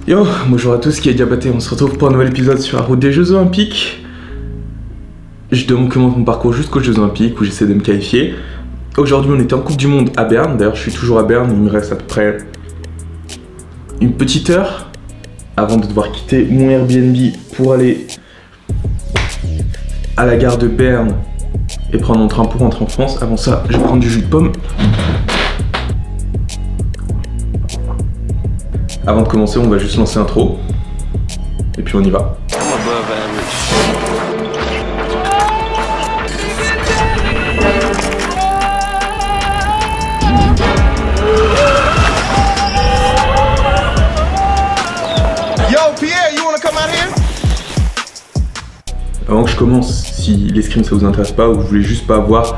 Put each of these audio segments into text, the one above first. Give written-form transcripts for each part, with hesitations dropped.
Yo, bonjour à tous, qui est Diabaté, on se retrouve pour un nouvel épisode sur la route des Jeux Olympiques. Je documente mon parcours jusqu'aux Jeux Olympiques où j'essaie de me qualifier. Aujourd'hui on était en Coupe du Monde à Berne, d'ailleurs je suis toujours à Berne, il me reste à peu près une petite heure avant de devoir quitter mon Airbnb pour aller à la gare de Berne et prendre mon train pour rentrer en France. Avant ça, je vais prendre du jus de pomme. Avant de commencer, on va juste lancer l'intro. Et puis on y va. Yo, Pierre, you wanna come out here? Avant que je commence, si l'escrime ça vous intéresse pas ou vous voulez juste pas voir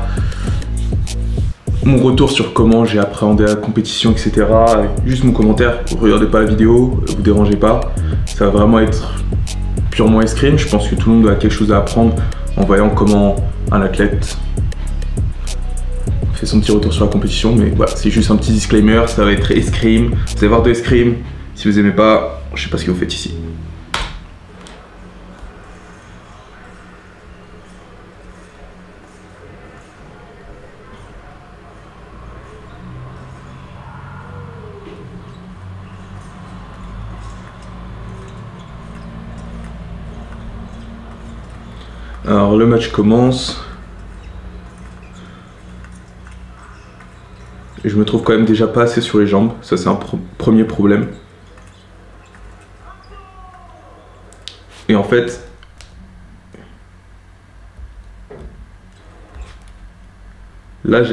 mon retour sur comment j'ai appréhendé la compétition, etc. Juste mon commentaire, regardez pas la vidéo, vous dérangez pas. Ça va vraiment être purement escrime. Je pense que tout le monde a quelque chose à apprendre en voyant comment un athlète fait son petit retour sur la compétition. Mais voilà, c'est juste un petit disclaimer, ça va être escrime. Vous allez voir de escrime. Si vous aimez pas, je sais pas ce que vous faites ici. Alors le match commence. Et je me trouve quand même déjà pas assez sur les jambes. Ça c'est un premier problème. Et en fait, là,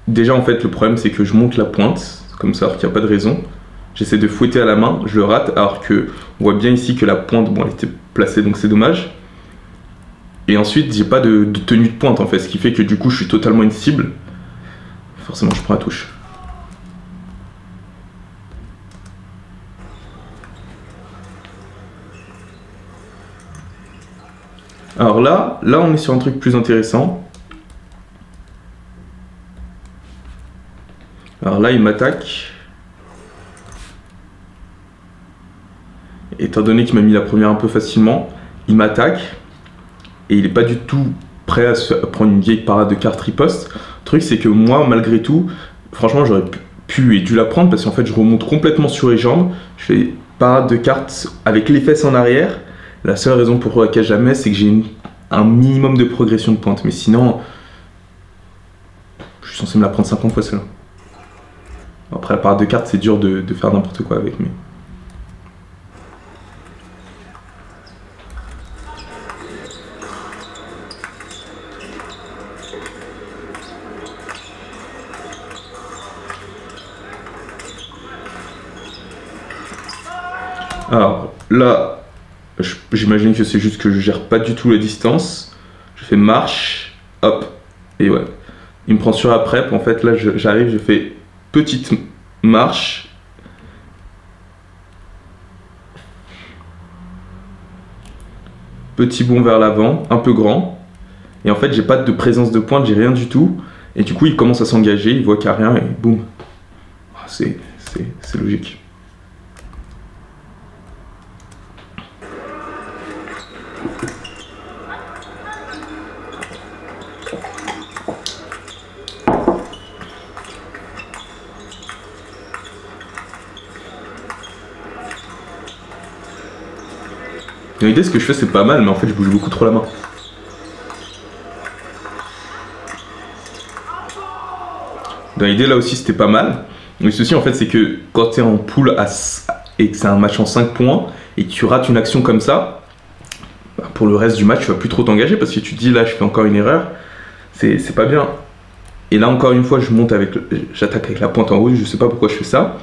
déjà en fait le problème c'est que je monte la pointe, comme ça alors qu'il n'y a pas de raison. J'essaie de fouetter à la main, je le rate alors que on voit bien ici que la pointe, bon elle était placée donc c'est dommage. Et ensuite j'ai pas de tenue de pointe en fait, ce qui fait que du coup je suis totalement une cible. Forcément je prends la touche. Alors là on est sur un truc plus intéressant. Alors là il m'attaque. Étant donné qu'il m'a mis la première un peu facilement, il m'attaque. Et il n'est pas du tout prêt à prendre une vieille parade de carte riposte. Le truc c'est que moi malgré tout, franchement j'aurais pu et dû la prendre parce qu'en fait je remonte complètement sur les jambes. Je fais parade de carte avec les fesses en arrière. La seule raison pour laquelle je la mets c'est que j'ai un minimum de progression de pointe. Mais sinon, je suis censé me la prendre 50 fois celle-là. Après la parade de carte c'est dur de faire n'importe quoi avec. Mais... Alors là, j'imagine que c'est juste que je gère pas du tout la distance. Je fais marche, hop, et ouais. Il me prend sur la prep, en fait là j'arrive, je fais petite marche. Petit bond vers l'avant, un peu grand. Et en fait j'ai pas de présence de pointe, j'ai rien du tout. Et du coup il commence à s'engager, il voit qu'il n'y a rien et boum. C'est logique. Dans l'idée, ce que je fais, c'est pas mal, mais en fait, je bouge beaucoup trop la main. Dans l'idée, là aussi, c'était pas mal. Mais le souci, en fait, c'est que quand tu es en poule et que c'est un match en 5 points, et que tu rates une action comme ça, bah, pour le reste du match, tu vas plus trop t'engager parce que tu te dis, là, je fais encore une erreur. C'est pas bien. Et là, encore une fois, j'attaque avec la pointe en haut, je sais pas pourquoi je fais ça.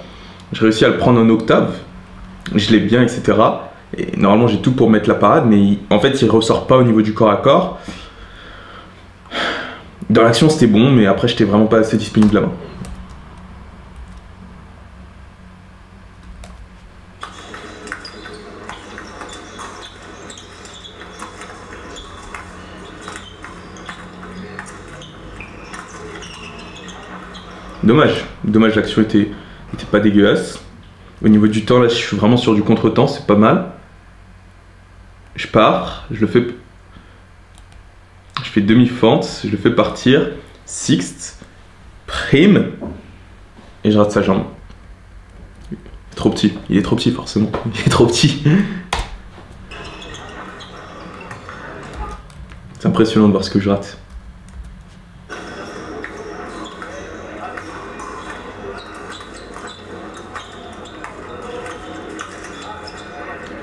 J'ai réussi à le prendre en octave. Je l'ai bien, etc. Et normalement j'ai tout pour mettre la parade, mais en fait il ressort pas au niveau du corps à corps. Dans l'action c'était bon, mais après j'étais vraiment pas assez disponible là-bas. Dommage, l'action était pas dégueulasse. Au niveau du temps, là, je suis vraiment sur du contre-temps, c'est pas mal. Je pars, je fais demi-fente, je le fais partir, sixte, prime, et je rate sa jambe. Trop petit, il est trop petit forcément, il est trop petit. C'est impressionnant de voir ce que je rate.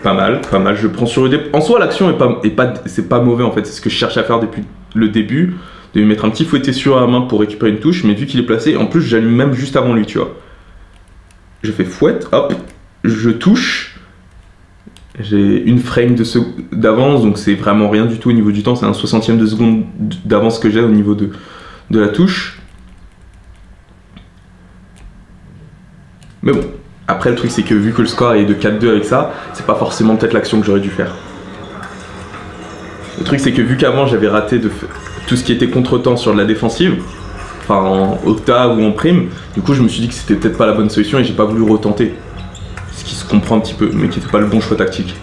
Pas mal, je prends sur le départ. En soi, l'action c'est pas mauvais en fait, c'est ce que je cherche à faire depuis le début, de lui mettre un petit fouetté sur la main pour récupérer une touche, mais vu qu'il est placé, en plus j'allume même juste avant lui, tu vois. Je fais fouette, hop, je touche, j'ai une frame d'avance, donc c'est vraiment rien du tout au niveau du temps, c'est un 60e de seconde d'avance que j'ai au niveau de la touche. Mais bon. Après, le truc, c'est que vu que le score est de 4-2 avec ça, c'est pas forcément peut-être l'action que j'aurais dû faire. Le truc, c'est que vu qu'avant, j'avais raté tout ce qui était contre-temps sur de la défensive, enfin en octave ou en prime, du coup, je me suis dit que c'était peut-être pas la bonne solution et j'ai pas voulu retenter. Ce qui se comprend un petit peu, mais qui était pas le bon choix tactique.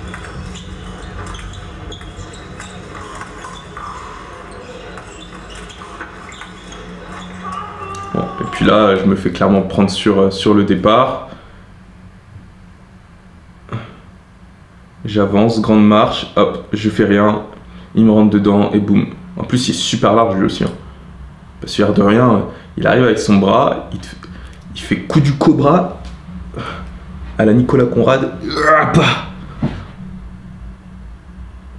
Bon, et puis là, je me fais clairement prendre sur le départ. J'avance, grande marche, hop, je fais rien, il me rentre dedans et boum. En plus, il est super large lui aussi. Hein. Parce que de rien, il arrive avec son bras, il fait coup du cobra à la Nicolas Conrad.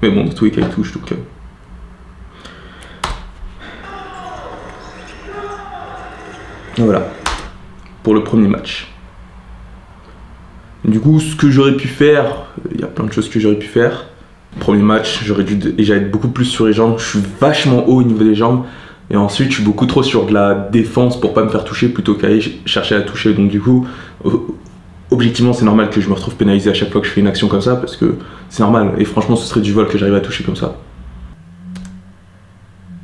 Mais bon, dans tous les cas, il touche donc. Voilà, pour le premier match. Du coup, ce que j'aurais pu faire, il y a plein de choses que j'aurais pu faire. Premier match, j'aurais dû être beaucoup plus sur les jambes. Je suis vachement haut au niveau des jambes. Et ensuite, je suis beaucoup trop sur de la défense pour pas me faire toucher plutôt qu'aller chercher à toucher. Donc du coup, objectivement, c'est normal que je me retrouve pénalisé à chaque fois que je fais une action comme ça parce que c'est normal. Et franchement, ce serait du vol que j'arrive à toucher comme ça.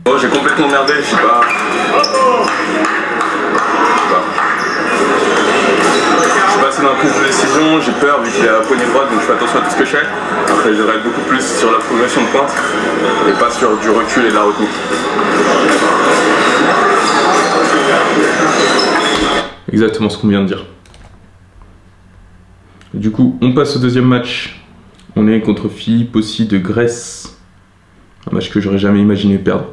Oh, j'ai complètement merdé, je sais pas. D'un prise de décision, j'ai peur vu qu'il a la poignée droite, donc je fais attention à tout ce que je fais. Après, je devrais être beaucoup plus sur la progression de pointe et pas sur du recul et de la retenue. Exactement ce qu'on vient de dire. Du coup, on passe au deuxième match. On est contre Philippe aussi de Grèce. Un match que j'aurais jamais imaginé perdre.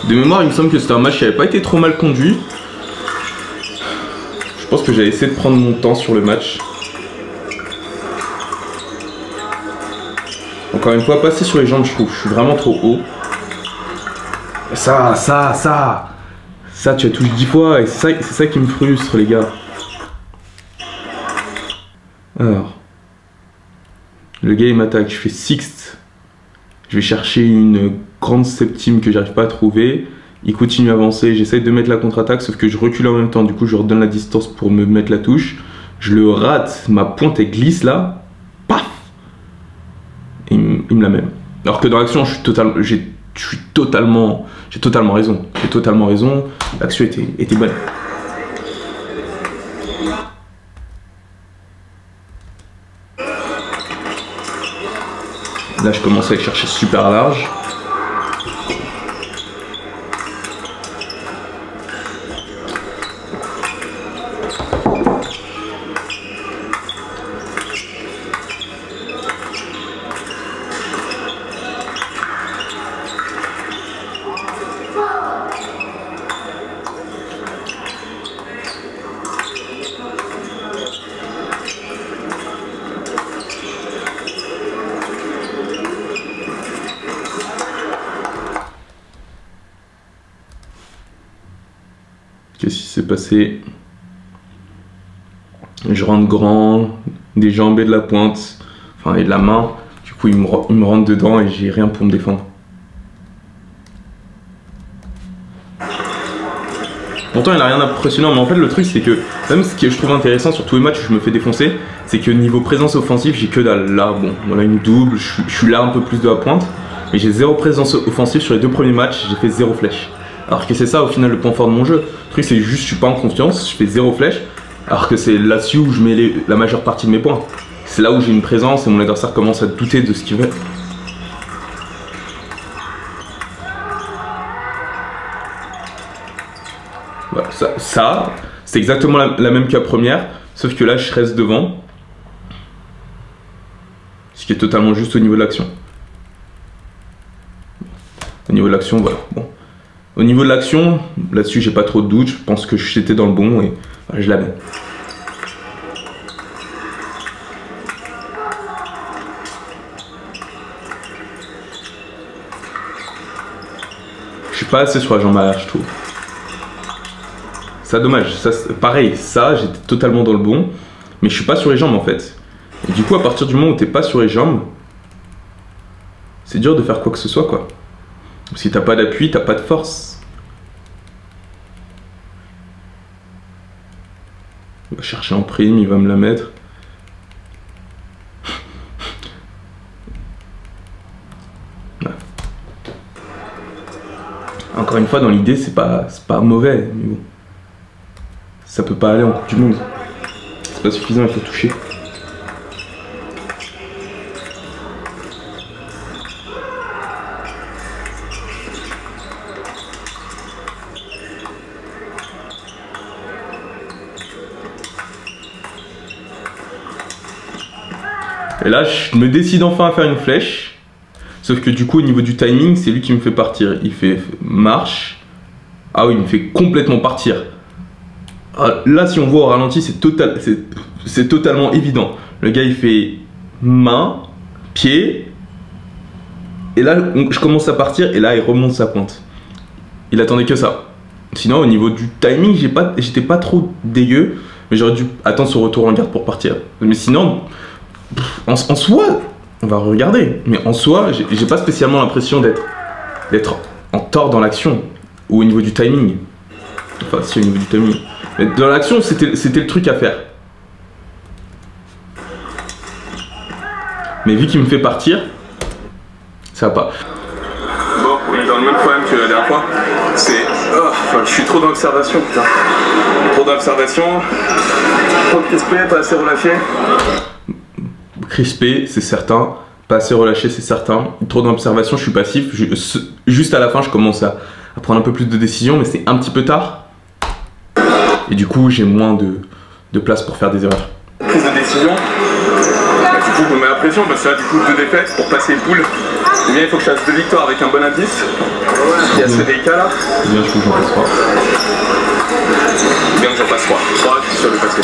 De mémoire, il me semble que c'était un match qui n'avait pas été trop mal conduit. Je pense que j'avais essayé de prendre mon temps sur le match. Encore une fois, passer sur les jambes, je trouve. Je suis vraiment trop haut. Ça, tu as touché 10 fois et c'est ça qui me frustre, les gars. Alors. Le gars, il m'attaque. Je fais sixte. Je vais chercher une grande septime que j'arrive pas à trouver. Il continue à avancer. J'essaye de mettre la contre-attaque, sauf que je recule en même temps. Du coup, je redonne la distance pour me mettre la touche. Je le rate. Ma pointe, elle glisse là. Paf! Et il me la met. Alors que dans l'action, j'ai totalement raison. J'ai totalement raison. L'action était bonne. Là, je commence à aller chercher super large. Qu'est-ce qui s'est passé? Je rentre grand, des jambes et de la pointe, enfin et de la main. Du coup, il me rentre dedans et j'ai rien pour me défendre. Pourtant, il n'a rien d'impressionnant, mais en fait, le truc, c'est que même ce que je trouve intéressant sur tous les matchs où je me fais défoncer, c'est que niveau présence offensive, j'ai que dalle. Là, bon, voilà une double, je suis là un peu plus de la pointe, mais j'ai 0 présence offensive sur les 2 premiers matchs, j'ai fait 0 flèche. Alors que c'est ça, au final, le point fort de mon jeu. Le truc, c'est juste, je suis pas en confiance, je fais 0 flèche, alors que c'est là-dessus où je mets la majeure partie de mes points. C'est là où j'ai une présence et mon adversaire commence à douter de ce qu'il veut. Voilà, ça c'est exactement la même que la première, sauf que là je reste devant. Ce qui est totalement juste au niveau de l'action. Au niveau de l'action, voilà. Bon. Au niveau de l'action, là-dessus j'ai pas trop de doute, je pense que j'étais dans le bon et voilà, je la mets. Je suis pas assez sur la jambe arrière, je trouve. Ça dommage, ça, pareil, ça j'étais totalement dans le bon, mais je suis pas sur les jambes en fait. Et du coup à partir du moment où t'es pas sur les jambes, c'est dur de faire quoi que ce soit quoi. Si t'as pas d'appui, t'as pas de force. Il va chercher en prime, il va me la mettre. Encore une fois, dans l'idée, c'est pas mauvais, mais bon. Ça peut pas aller en Coupe du Monde. C'est pas suffisant, il faut toucher. Et là, je me décide enfin à faire une flèche. Sauf que du coup, au niveau du timing, c'est lui qui me fait partir. Il fait marche. Ah oui, il me fait complètement partir. Là, si on voit au ralenti, c'est totalement évident. Le gars, il fait main, pied. Et là, je commence à partir. Et là, il remonte sa pointe. Il attendait que ça. Sinon, au niveau du timing, j'étais pas trop dégueu. Mais j'aurais dû attendre son retour en garde pour partir. Mais sinon, en soi, on va regarder. Mais en soi, j'ai pas spécialement l'impression d'être en tort dans l'action. Ou au niveau du timing. Enfin, si, au niveau du timing. Mais dans l'action, c'était le truc à faire. Mais vu qu'il me fait partir, ça va pas. Bon, on est dans le même problème que la dernière fois. C'est... je suis trop dans l'observation, putain. Trop d'observation. Trop crispé, pas assez relâché. Crispé, c'est certain. Pas assez relâché, c'est certain. Trop d'observation, je suis passif. Juste à la fin, je commence à prendre un peu plus de décisions, mais c'est un petit peu tard. Et du coup, j'ai moins de place pour faire des erreurs. Prise de décision. Du coup, je me mets la pression parce que là, du coup, 2 défaites pour passer le pool. Eh bien, il faut que je fasse 2 victoires avec un bon indice. Il y a ce délicat là. Eh bien, je faut que j'en passe 3. Bien que j'en passe 3. 3, je suis sûr de passer.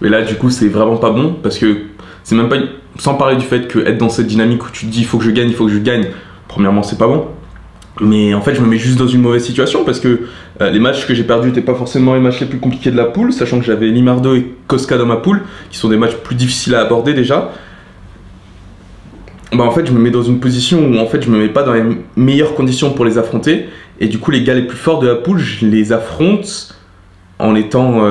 Mais là, du coup, c'est vraiment pas bon parce que c'est même pas. Sans parler du fait que être dans cette dynamique où tu te dis il faut que je gagne, il faut que je gagne. Premièrement, c'est pas bon. Mais en fait, je me mets juste dans une mauvaise situation parce que les matchs que j'ai perdus n'étaient pas forcément les matchs les plus compliqués de la poule, sachant que j'avais Limardo et Koska dans ma poule, qui sont des matchs plus difficiles à aborder déjà. Bah en fait, je me mets dans une position où en fait, je me mets pas dans les meilleures conditions pour les affronter, et du coup, les gars les plus forts de la poule, je les affronte en étant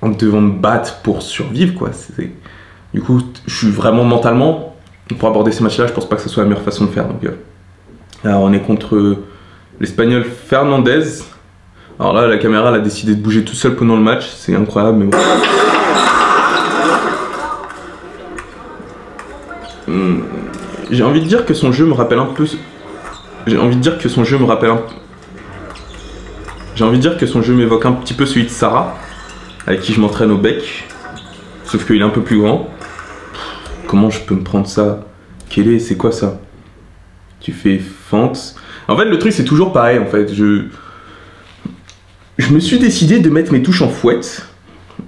en devant me battre pour survivre, quoi. Du coup, je suis vraiment mentalement pour aborder ces matchs-là, je pense pas que ce soit la meilleure façon de faire. Donc, alors on est contre l'Espagnol Fernandez. Alors là, la caméra elle a décidé de bouger tout seul pendant le match, c'est incroyable, mais bon. J'ai envie de dire que son jeu me rappelle un peu. J'ai envie de dire que son jeu me rappelle un peu. J'ai envie de dire que son jeu m'évoque un petit peu celui de Sarah, avec qui je m'entraîne au bec. Sauf qu'il est un peu plus grand. Comment je peux me prendre ça? C'est quoi ça? Tu fais fente. En fait, le truc, c'est toujours pareil, en fait. Je me suis décidé de mettre mes touches en fouette.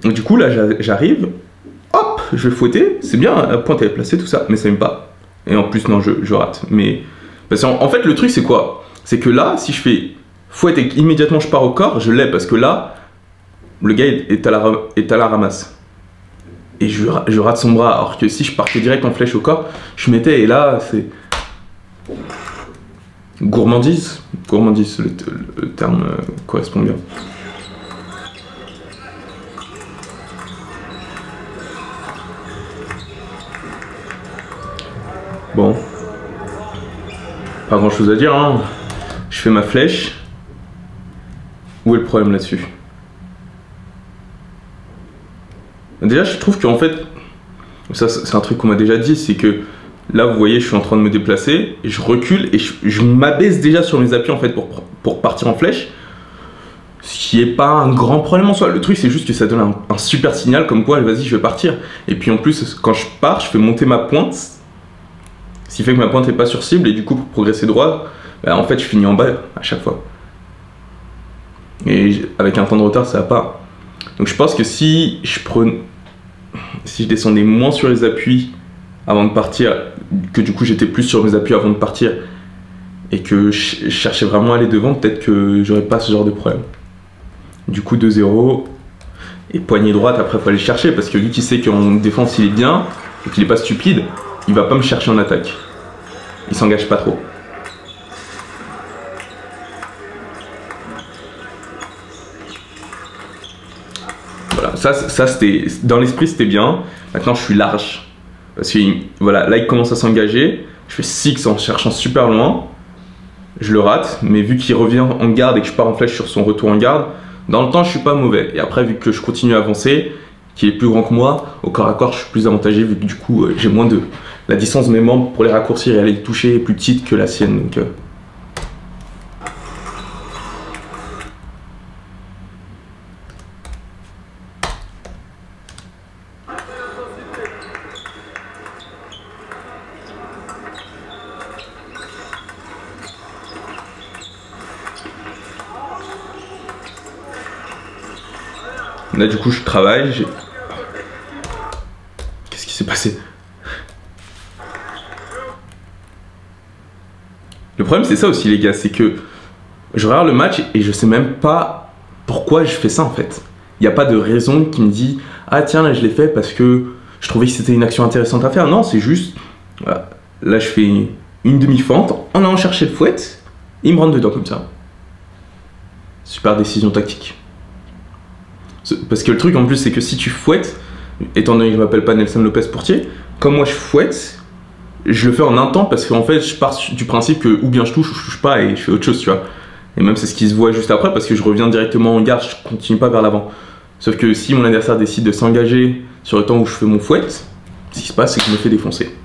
Du coup, là, j'arrive. Hop, je vais fouetter. C'est bien, la pointe elle est placée, tout ça. Mais ça m'aime pas. Et en plus, non, je rate. Mais... Parce qu'en fait, le truc, c'est quoi? C'est que là, si je fais fouette et immédiatement je pars au corps, je l'ai. Parce que là, le gars est à la ramasse. Et je rate son bras. Alors que si je partais direct en flèche au corps, je mettais. Et là, c'est... Gourmandise. Gourmandise, le terme correspond bien. Bon. Pas grand chose à dire, hein. Je fais ma flèche. Où est le problème là-dessus? Déjà, je trouve qu'en fait, ça c'est un truc qu'on m'a déjà dit, c'est que là, vous voyez, je suis en train de me déplacer, et je recule et je m'abaisse déjà sur mes appuis en fait pour partir en flèche. Ce qui est pas un grand problème en soi. Le truc, c'est juste que ça donne un super signal comme quoi, vas-y, je vais partir. Et puis en plus, quand je pars, je fais monter ma pointe, ce qui fait que ma pointe n'est pas sur cible, et du coup, pour progresser droit, bah, en fait, je finis en bas à chaque fois. Et avec un temps de retard, ça va pas. Donc je pense que si je descendais moins sur les appuis avant de partir, que du coup j'étais plus sur mes appuis avant de partir, et que je cherchais vraiment à aller devant, peut-être que j'aurais pas ce genre de problème. Du coup 2-0, et poignée droite, après faut aller le chercher, parce que lui qui sait qu'en défense il est bien, et qu'il est pas stupide, il va pas me chercher en attaque. Il s'engage pas trop. Voilà, ça c'était, dans l'esprit c'était bien. Maintenant je suis large. Parce que voilà, là il commence à s'engager. Je fais 6 en cherchant super loin. Je le rate, mais vu qu'il revient en garde et que je pars en flèche sur son retour en garde, dans le temps je suis pas mauvais. Et après, vu que je continue à avancer, qu'il est plus grand que moi, au corps à corps je suis plus avantagé, vu que du coup j'ai moins de... La distance de mes membres pour les raccourcir et aller les toucher est plus petite que la sienne. Donc, là du coup je travaille, qu'est-ce qui s'est passé? Le problème c'est ça aussi les gars, c'est que je regarde le match et je sais même pas pourquoi je fais ça en fait. Il n'y a pas de raison qui me dit ah tiens là je l'ai fait parce que je trouvais que c'était une action intéressante à faire. Non, c'est juste, voilà, là je fais une demi-fente en allant chercher le fouet, il me rentre dedans comme ça. Super décision tactique. Parce que le truc en plus c'est que si tu fouettes, étant donné que je m'appelle pas Nelson Lopez Portier, comme moi je fouette, je le fais en un temps parce qu'en fait je pars du principe que ou bien je touche pas et je fais autre chose, tu vois. Et même c'est ce qui se voit juste après parce que je reviens directement en garde, je continue pas vers l'avant. Sauf que si mon adversaire décide de s'engager sur le temps où je fais mon fouet, ce qui se passe c'est que je me fais défoncer.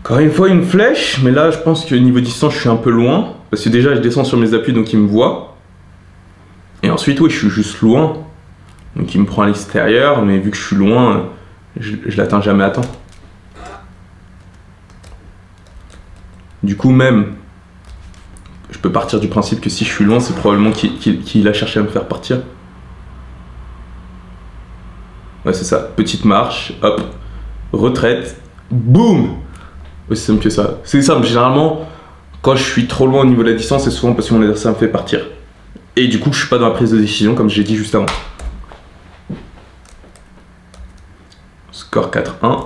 Encore une fois une flèche, mais là je pense que niveau distance je suis un peu loin. Parce que déjà je descends sur mes appuis donc il me voit. Et ensuite oui je suis juste loin. Donc il me prend à l'extérieur, mais vu que je suis loin, je l'atteins jamais à temps. Du coup même, je peux partir du principe que si je suis loin c'est probablement qu'il a cherché à me faire partir. Ouais c'est ça, petite marche, hop, retraite, boum. Aussi simple que ça. C'est simple, généralement, quand je suis trop loin au niveau de la distance, c'est souvent parce que mon adversaire me fait partir. Et du coup, je suis pas dans la prise de décision, comme j'ai dit juste avant. Score 4-1.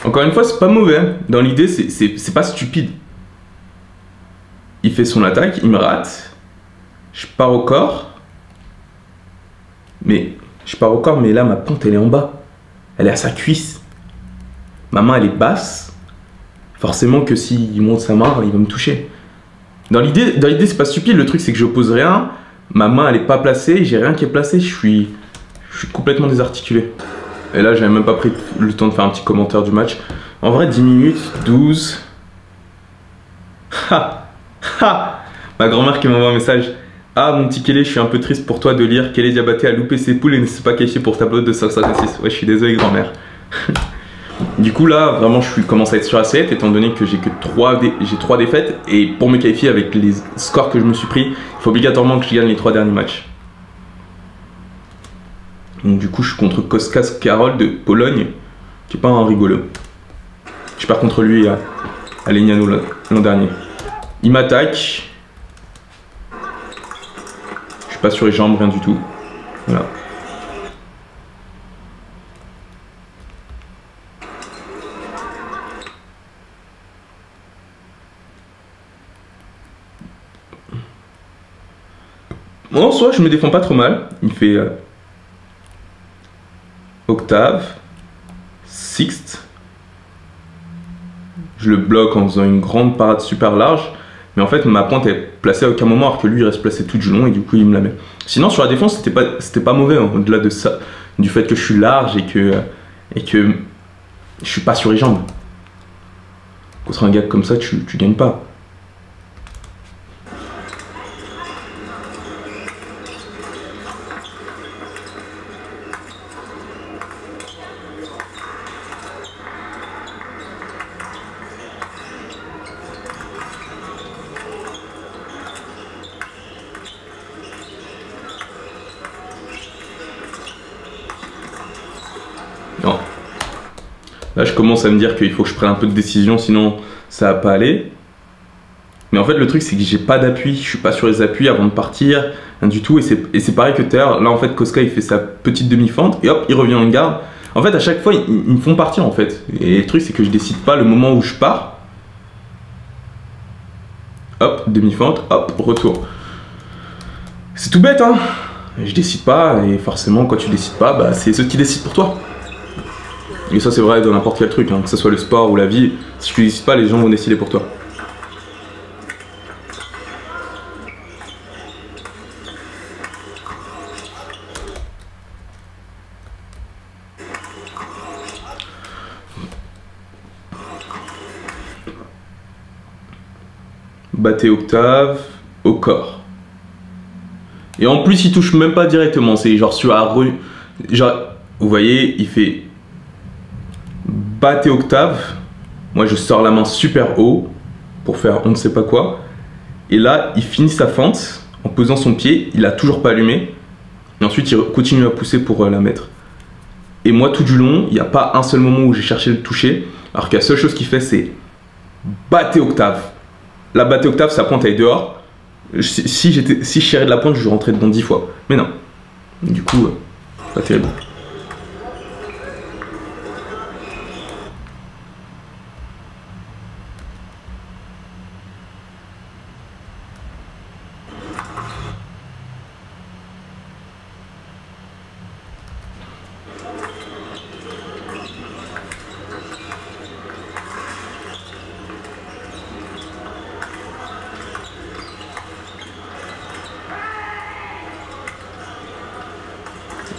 Encore une fois, c'est pas mauvais. Dans l'idée, c'est pas stupide. Il fait son attaque, il me rate. Je pars au corps. Mais là, ma pointe, elle est en bas. Elle est à sa cuisse. Ma main, elle est basse. forcément que s'il monte sa main, il va me toucher. Dans l'idée c'est pas stupide, le truc c'est que je pose rien, ma main elle est pas placée, j'ai rien qui est placé, je suis complètement désarticulé. Et là j'avais même pas pris le temps de faire un petit commentaire du match. En vrai 10 minutes, 12... Ha ha. Ma grand-mère qui m'envoie un message. Ah mon petit Kelly, je suis un peu triste pour toi de lire Kelly Diabaté a loupé ses poules et ne s'est pas qualifié pour tableau de 556. Ouais je suis désolé grand-mère. Du coup là vraiment je commence à être sur la sellette étant donné que j'ai que 3 défaites et pour me qualifier avec les scores que je me suis pris, il faut obligatoirement que je gagne les 3 derniers matchs. Donc du coup je suis contre Koskas Karol de Pologne, qui est pas un rigolo. Je perds contre lui à Legnano l'an dernier. Il m'attaque. Je suis pas sur les jambes, rien du tout. Voilà. Bon, en soi, je me défends pas trop mal. Il fait octave, sixte. Je le bloque en faisant une grande parade super large. Mais en fait, ma pointe est placée à aucun moment, alors que lui, il reste placé tout du long et du coup, il me la met. Sinon, sur la défense, c'était pas mauvais, hein, au-delà de ça, du fait que je suis large et que je suis pas sur les jambes. Contre un gars comme ça, tu gagnes pas. Non. Là, je commence à me dire qu'il faut que je prenne un peu de décision, sinon ça va pas aller. Mais en fait, le truc, c'est que j'ai pas d'appui. Je suis pas sur les appuis avant de partir, rien du tout. Et c'est pareil que tout à l'heure. Là, en fait, Koska, il fait sa petite demi-fente et hop, il revient en garde. En fait, à chaque fois, ils me font partir, en fait. Et le truc, c'est que je décide pas le moment où je pars. Hop, demi-fente, hop, retour. C'est tout bête, hein. Je décide pas, et forcément, quand tu décides pas, bah, c'est ceux qui décident pour toi. Et ça, c'est vrai dans n'importe quel truc, hein, que ce soit le sport ou la vie. Si tu décides pas, les gens vont décider pour toi. Battez octave au corps. Et en plus, il touche même pas directement. C'est genre sur la rue. Genre, vous voyez, il fait battez octave. Moi, je sors la main super haut pour faire on ne sait pas quoi. Et là, il finit sa fente en posant son pied. Il a toujours pas allumé. Et ensuite, il continue à pousser pour la mettre. Et moi, tout du long, il n'y a pas un seul moment où j'ai cherché le toucher. Alors que la seule chose qu'il fait, c'est battez octave. La battez octave, sa pointe elle est dehors. Si je tirais de la pointe, je rentrais dedans 10 fois. Mais non. Du coup, pas terrible.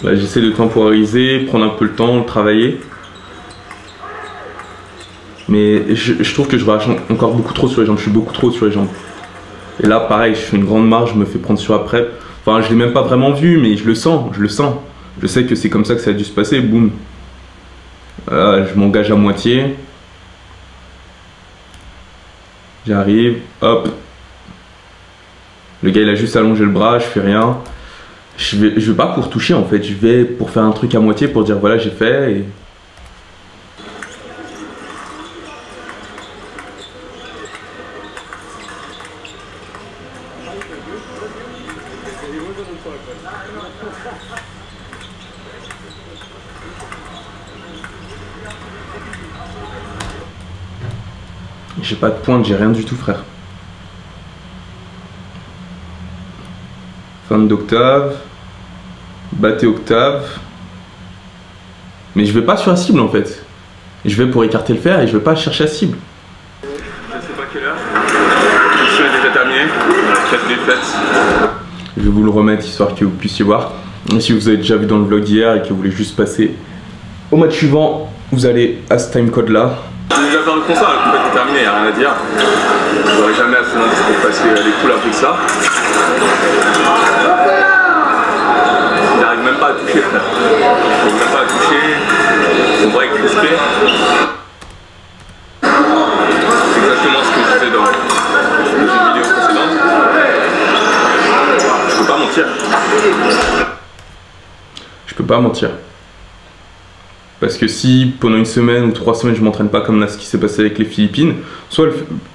Là, j'essaie de temporiser, prendre un peu le temps, travailler. Mais je trouve que je relâche encore beaucoup trop sur les jambes. Je suis beaucoup trop sur les jambes. Et là, pareil, je fais une grande marge, je me fais prendre sur la prep. Enfin, je l'ai même pas vraiment vu, mais je le sens, je le sens. Je sais que c'est comme ça que ça a dû se passer, boum. Voilà, je m'engage à moitié. J'arrive, hop. Le gars, il a juste allongé le bras, je fais rien. Je vais pas pour toucher en fait, je vais pour faire un truc à moitié pour dire voilà j'ai fait et... J'ai pas de pointe, j'ai rien du tout frère. Fin d'octave. Battez octave. Mais je vais pas sur la cible en fait. Je vais pour écarter le fer et je vais pas chercher la cible. 4 défaites. Je vais vous le remettre histoire que vous puissiez voir. Et si vous avez déjà vu dans le vlog d'hier et que vous voulez juste passer au match suivant, vous allez à ce timecode là. J'ai déjà fait le constat, la compétition est terminée, il n'y a rien à dire. J'aurais jamais assez d'indices pour passer les poules avec ça. Il n'arrive même pas à toucher, frère. Il n'arrive même pas à toucher. Son bras est crispé. C'est exactement ce que je disais dans une vidéo précédente. Je peux pas mentir. Je peux pas mentir. Parce que si pendant une semaine ou 3 semaines je m'entraîne pas comme là ce qui s'est passé avec les Philippines, soit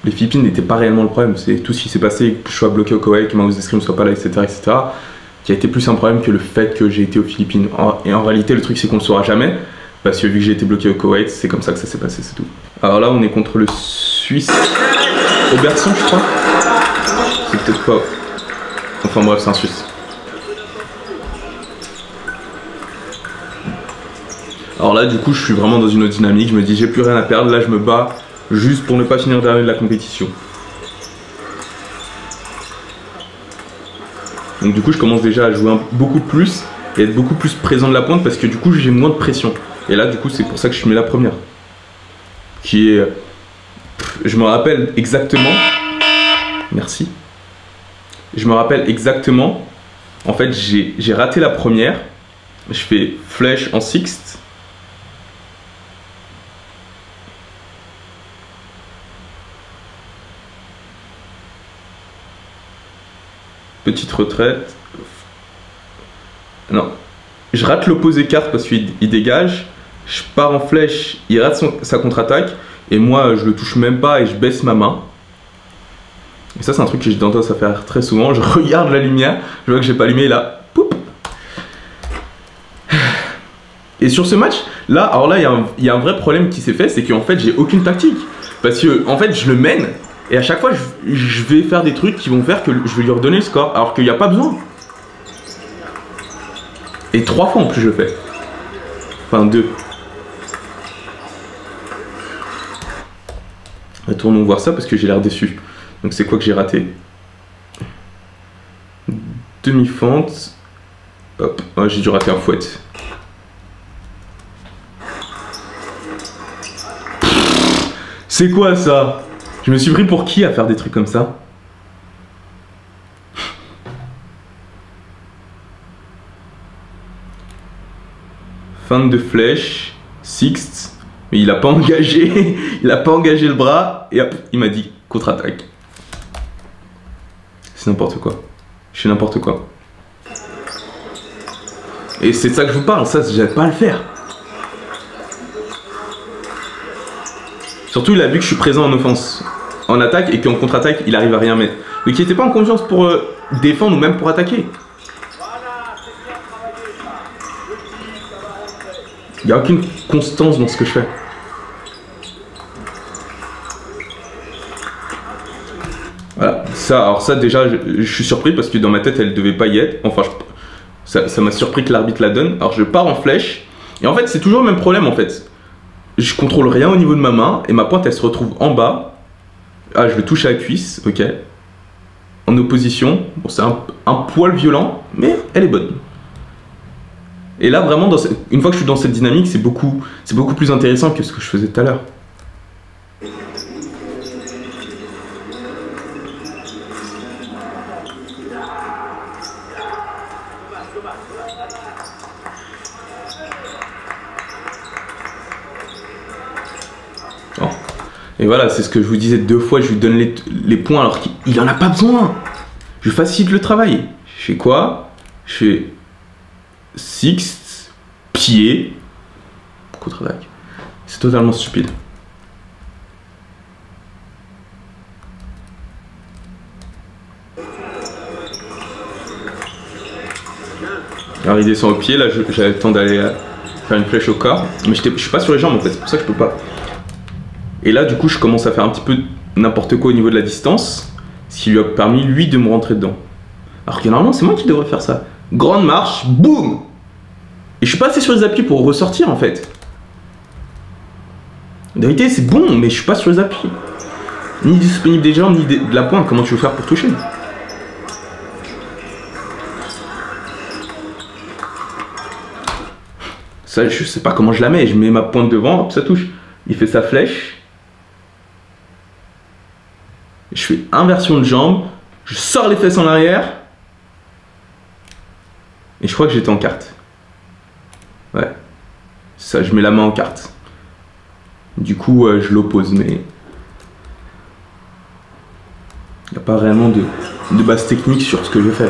les Philippines n'étaient pas réellement le problème, c'est tout ce qui s'est passé, que je sois bloqué au Koweït, que ma hausse d'escrime ne soit pas là, etc., qui a été plus un problème que le fait que j'ai été aux Philippines. Et en réalité le truc c'est qu'on le saura jamais, parce que vu que j'ai été bloqué au Koweït, c'est comme ça que ça s'est passé, c'est tout. Alors là on est contre le Suisse Oberson je crois. C'est peut-être pas... Enfin bref c'est un Suisse. Alors là du coup je suis vraiment dans une autre dynamique, je me dis j'ai plus rien à perdre, là je me bats juste pour ne pas finir dernier de la compétition. Donc du coup je commence déjà à jouer beaucoup plus et être beaucoup plus présent de la pointe parce que du coup j'ai moins de pression. Et là du coup c'est pour ça que je mets la première. Qui est... Je me rappelle exactement... Merci. Je me rappelle exactement... En fait j'ai raté la première. Je fais flèche en sixte. Petite retraite. Non. Je rate l'opposé carte parce qu'il dégage. Je pars en flèche, il rate sa contre-attaque. Et moi, je le touche même pas et je baisse ma main. Et ça, c'est un truc que j'ai tendance à faire très souvent. Je regarde la lumière, je vois que j'ai pas allumé là. Poup. Et sur ce match, là, alors là, il y a un vrai problème qui s'est fait, c'est qu'en fait, j'ai aucune tactique. Parce que, en fait, je le mène. Et à chaque fois, je vais faire des trucs qui vont faire que je vais lui redonner le score, alors qu'il n'y a pas besoin. Et 3 fois en plus je le fais. Enfin 2. Retournons voir ça parce que j'ai l'air déçu. Donc c'est quoi que j'ai raté? Demi-fente. Hop, oh, j'ai dû rater un fouet. C'est quoi ça? Je me suis pris pour qui à faire des trucs comme ça? Feinte de flèche, sixte, mais il a pas engagé, il a pas engagé le bras, et hop, il m'a dit contre-attaque. C'est n'importe quoi. Je fais n'importe quoi. Et c'est de ça que je vous parle, ça j'avais pas à le faire. Surtout il a vu que je suis présent en offense, en attaque, et qu'en contre-attaque il arrive à rien mettre. Donc il était pas en confiance pour défendre ou même pour attaquer. Il n'y a aucune constance dans ce que je fais. Voilà, ça, alors ça déjà, je suis surpris parce que dans ma tête, elle devait pas y être. Enfin, ça m'a surpris que l'arbitre la donne. Alors je pars en flèche, et en fait, c'est toujours le même problème en fait. Je contrôle rien au niveau de ma main, et ma pointe, elle se retrouve en bas. Ah, je le touche à la cuisse, ok. En opposition, bon, c'est un poil violent, mais elle est bonne. Et là, vraiment, une fois que je suis dans cette dynamique, c'est beaucoup plus intéressant que ce que je faisais tout à l'heure. Oh. Et voilà, c'est ce que je vous disais 2 fois, je lui donne les points alors qu'il en a pas besoin. Je facilite le travail. Je fais quoi? Je fais... sixte, pied, contre-attaque. C'est totalement stupide. Alors il descend au pied, là j'avais le temps d'aller faire une flèche au corps, mais je suis pas sur les jambes en fait, c'est pour ça que je peux pas. Et là du coup je commence à faire un petit peu n'importe quoi au niveau de la distance, ce qui lui a permis lui de me rentrer dedans. Alors que normalement c'est moi qui devrais faire ça. Grande marche, boum! Et je suis pas assez sur les appuis pour ressortir en fait. En vérité c'est bon, mais je suis pas sur les appuis. Ni disponible des jambes, ni de la pointe, comment tu veux faire pour toucher? Ça, je sais pas comment je la mets. Je mets ma pointe devant, hop, ça touche. Il fait sa flèche. Je fais inversion de jambe. Je sors les fesses en arrière. Et je crois que j'étais en carte. Ouais. Ça, je mets la main en carte. Du coup, je l'oppose, mais... il n'y a pas réellement de base technique sur ce que je fais.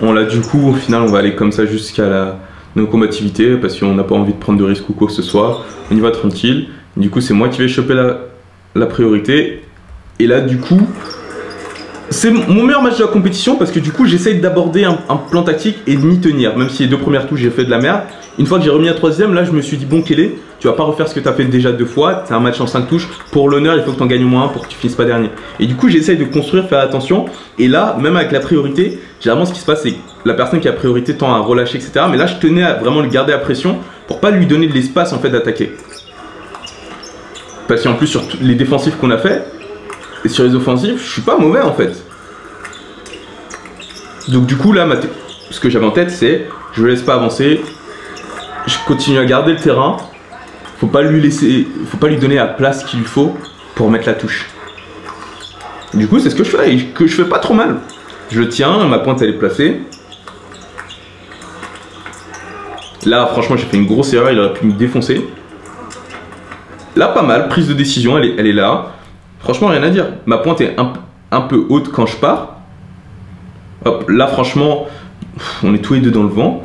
On l'a du coup, au final, on va aller comme ça jusqu'à la non-combativité parce qu'on n'a pas envie de prendre de risques ou quoi que ce soit. On y va tranquille. Du coup, c'est moi qui vais choper la priorité. Et là, du coup, c'est mon meilleur match de la compétition parce que du coup, j'essaye d'aborder un plan tactique et de m'y tenir. Même si les 2 premières touches, j'ai fait de la merde. Une fois que j'ai remis la 3e, là, je me suis dit, bon, Kelly, tu vas pas refaire ce que tu as fait déjà 2 fois. C'est un match en 5 touches. Pour l'honneur, il faut que tu en gagnes au moins 1 pour que tu finisses pas dernier. Et du coup, j'essaye de construire, faire attention. Et là, même avec la priorité, généralement, ce qui se passe, c'est que la personne qui a priorité tend à relâcher, etc. Mais là, je tenais à vraiment le garder à pression pour pas lui donner de l'espace en fait d'attaquer. Parce qu'en plus, sur les défensifs qu'on a fait, et sur les offensifs, je suis pas mauvais en fait. Donc du coup, là, ce que j'avais en tête, c'est je le laisse pas avancer. Je continue à garder le terrain. Faut pas lui donner la place qu'il lui faut pour mettre la touche. Du coup, c'est ce que je fais et que je fais pas trop mal. Je tiens, ma pointe elle est placée. Là, franchement, j'ai fait une grosse erreur, il aurait pu me défoncer. Là, pas mal, prise de décision, elle est là. Franchement, rien à dire. Ma pointe est un peu haute quand je pars. Hop, là, franchement, on est tous les deux dans le vent.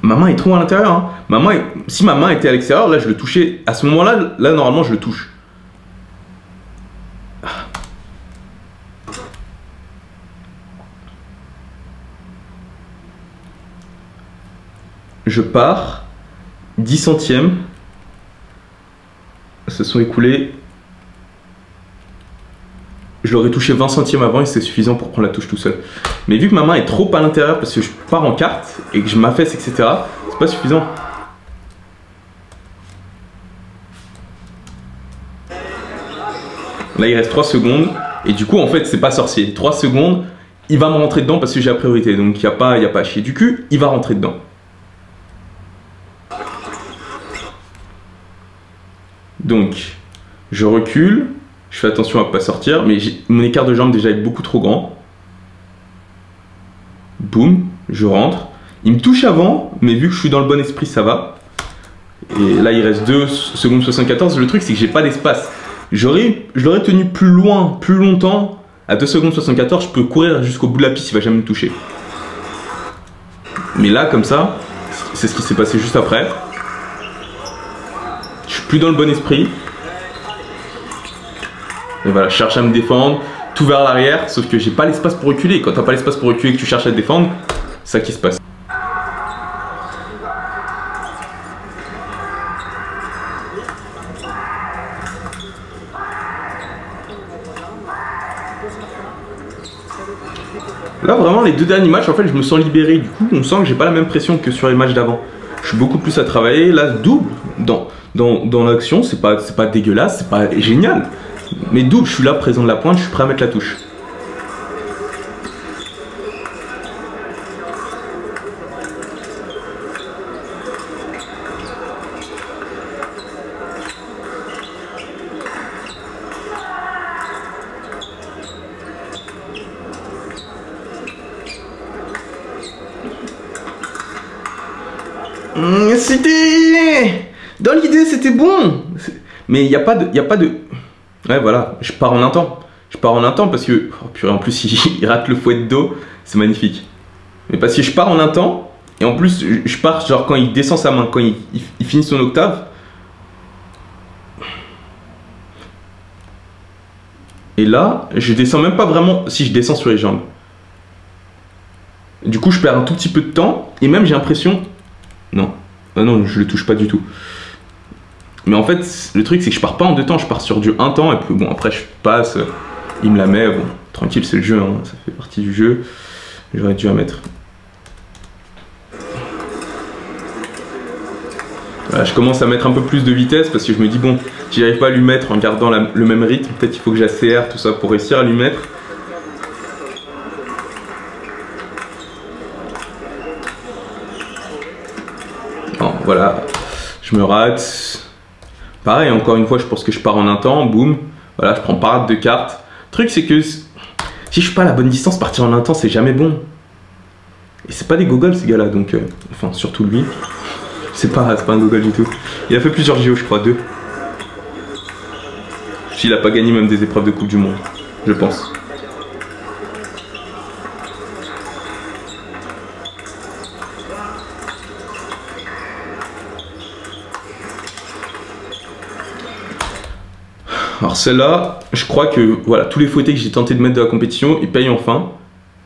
Ma main est trop à l'intérieur. Hein. Si ma main était à l'extérieur, là, je le touchais. À ce moment-là, là, normalement, je le touche. Je pars, 10 centièmes se sont écoulés. Je l'aurais touché 20 centièmes avant et c'est suffisant pour prendre la touche tout seul. Mais vu que ma main est trop à l'intérieur parce que je pars en carte et que je m'affaisse, etc., c'est pas suffisant. Là, il reste 3 secondes. Et du coup, en fait, c'est pas sorcier. 3 secondes, il va me rentrer dedans parce que j'ai la priorité. Donc, il n'y a pas à chier du cul, il va rentrer dedans. Donc, je recule, je fais attention à ne pas sortir, mais mon écart de jambe déjà est beaucoup trop grand. Boum, je rentre. Il me touche avant, mais vu que je suis dans le bon esprit, ça va. Et là, il reste 2 secondes 74. Le truc, c'est que j'ai pas d'espace. Je l'aurais tenu plus loin, plus longtemps. À 2 secondes 74, je peux courir jusqu'au bout de la piste, il va jamais me toucher. Mais là, comme ça, c'est ce qui s'est passé juste après. Je suis plus dans le bon esprit. Et voilà, je cherche à me défendre, tout vers l'arrière, sauf que j'ai pas l'espace pour reculer. Quand t'as pas l'espace pour reculer et que tu cherches à te défendre, c'est ça qui se passe. Là vraiment les 2 derniers matchs en fait je me sens libéré, du coup on sent que j'ai pas la même pression que sur les matchs d'avant. Je suis beaucoup plus à travailler, là double dans l'action, c'est pas dégueulasse, c'est pas génial. Mais double, je suis là présent de la pointe, je suis prêt à mettre la touche. C'était... Dans l'idée, c'était bon. Mais il n'y a pas de... Ouais, voilà, je pars en un temps. Je pars en un temps parce que... Oh, purée, en plus, il rate le fouet de dos. C'est magnifique. Mais parce que je pars en un temps. Et en plus, je pars genre quand il descend sa main. Quand il finit son octave. Et là, je descends même pas vraiment... Si, je descends sur les jambes. Du coup, je perds un tout petit peu de temps. Et même, j'ai l'impression... Non. Non, je le touche pas du tout. Mais en fait, le truc, c'est que je pars pas en 2 temps. Je pars sur du 1 temps. Et puis bon, après, je passe. Il me la met. Bon, tranquille, c'est le jeu. Hein, ça fait partie du jeu. J'aurais dû la mettre Voilà, je commence à mettre un peu plus de vitesse parce que je me dis bon, j'y arrive pas à lui mettre en gardant le même rythme, peut-être il faut que j'accélère tout ça pour réussir à lui mettre. Bon, voilà, je me rate. Pareil, encore une fois, je pense que je pars en un temps, boum, voilà, je prends parade de cartes. Le truc c'est que si je suis pas à la bonne distance, partir en un temps c'est jamais bon. Et c'est pas des gogoles ces gars-là, donc enfin surtout lui. C'est pas un gogol du tout. Il a fait plusieurs JO, je crois, 2. Il a pas gagné même des épreuves de Coupe du Monde, je pense. Alors celle-là, je crois que voilà, tous les fouettés que j'ai tenté de mettre de la compétition, ils payent enfin.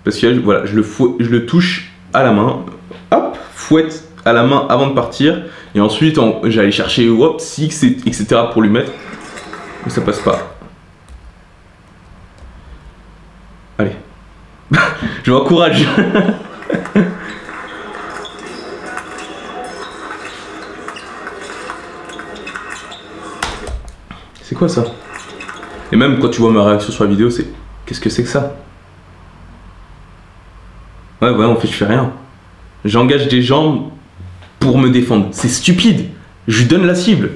Parce que voilà, je le touche à la main, hop, fouette à la main avant de partir. Et ensuite, j'allais chercher hop, six, etc. pour lui mettre. Mais ça passe pas. Allez. Je vous encourage. C'est quoi ça? Et même quand tu vois ma réaction sur la vidéo, c'est qu'est-ce que c'est que ça? Ouais, en fait, je fais rien. J'engage des jambes pour me défendre. C'est stupide. Je lui donne la cible.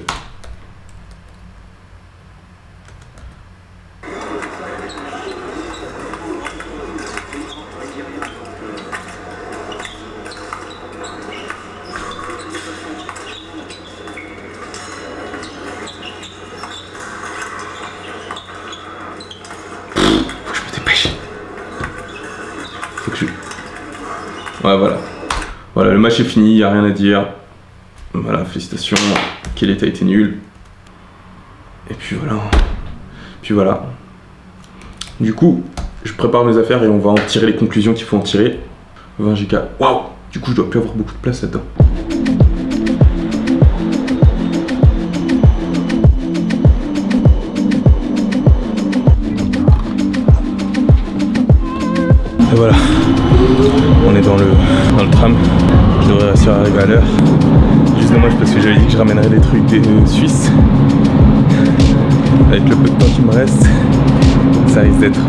Ouais, voilà. Voilà, le match est fini, il n'y a rien à dire. Voilà, félicitations. Kellet a été nul. Et puis voilà. Puis voilà. Du coup, je prépare mes affaires et on va en tirer les conclusions qu'il faut en tirer. 20 Go. Waouh! Du coup, je dois plus avoir beaucoup de place là-dedans. Et voilà. On est dans le tram. Je devrais réussir à arriver à l'heure. Juste dommage parce que j'avais dit que je ramènerais des trucs des Suisses. Avec le peu de temps qui me reste, ça risque d'être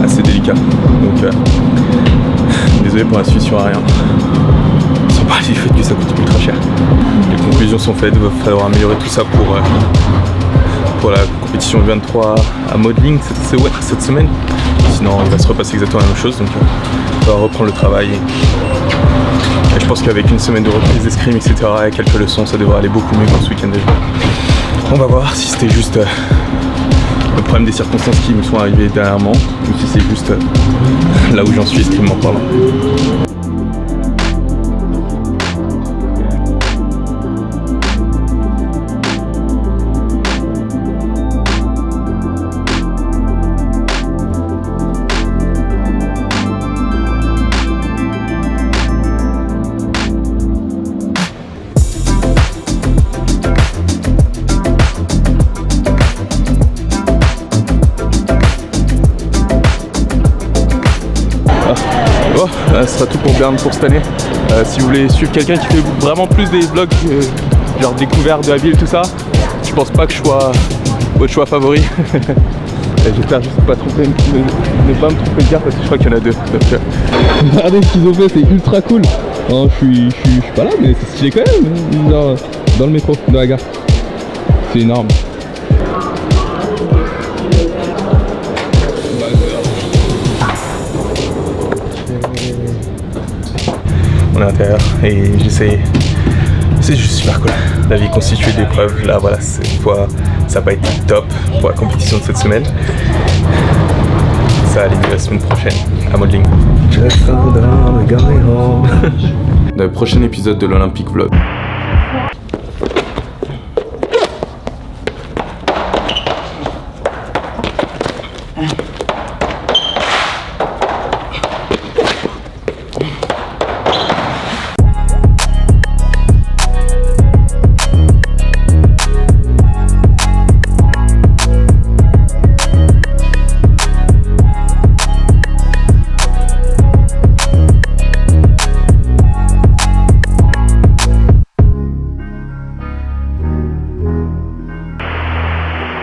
assez délicat. Donc désolé pour la Suisse, il n'y aura rien. Sans parler du fait que ça coûte ultra cher. Les conclusions sont faites, il va falloir améliorer tout ça pour la compétition 23 à modeling cette semaine. Sinon il va se repasser exactement la même chose, donc on va reprendre le travail. Et je pense qu'avec une semaine de reprise d'escrime, etc. et quelques leçons, ça devrait aller beaucoup mieux que ce week-end déjà. On va voir si c'était juste le problème des circonstances qui me sont arrivées dernièrement, ou si c'est juste là où j'en suis escrimement parlant. Ce sera tout pour Berne pour cette année. Si vous voulez suivre quelqu'un qui fait vraiment plus des vlogs genre découverte de la ville, tout ça, je pense pas que je sois votre choix favori. J'espère juste ne pas me tromper de gare parce que je crois qu'il y en a deux. Donc, regardez ce qu'ils ont fait, c'est ultra cool. Non, je suis pas là, mais c'est stylé quand même. Genre, dans le métro, dans la gare. C'est énorme. On est à l'intérieur et j'essaie. C'est juste super cool. La vie constituée d'épreuves. Là, voilà, cette fois, ça n'a pas été top pour la compétition de cette semaine. Ça allait mieux la semaine prochaine à modeling. Dans le prochain épisode de l'Olympique Vlog.